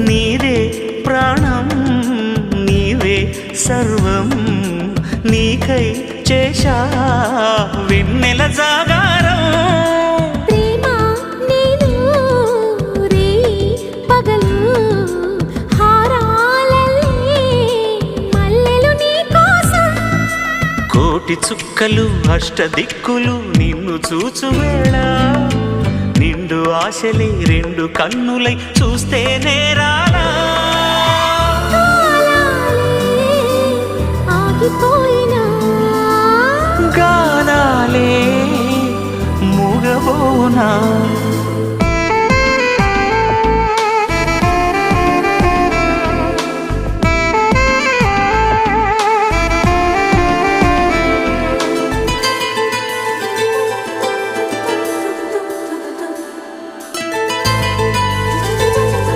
నీదే ప్రాణం నీవే సర్వం నీకై చేశా వెన్నెల జాగారం ప్రేమ నేను రే పగలు హారాలల్లే మల్లెలు నీ కోసం కోటి చుక్కలు అష్టదిక్కులు నిన్ను చూచువేళ నిండు ఆశలే రెండు కన్నులై చూస్తే నేరాలా ఆగిపోయినా గానాలే మూగబోనా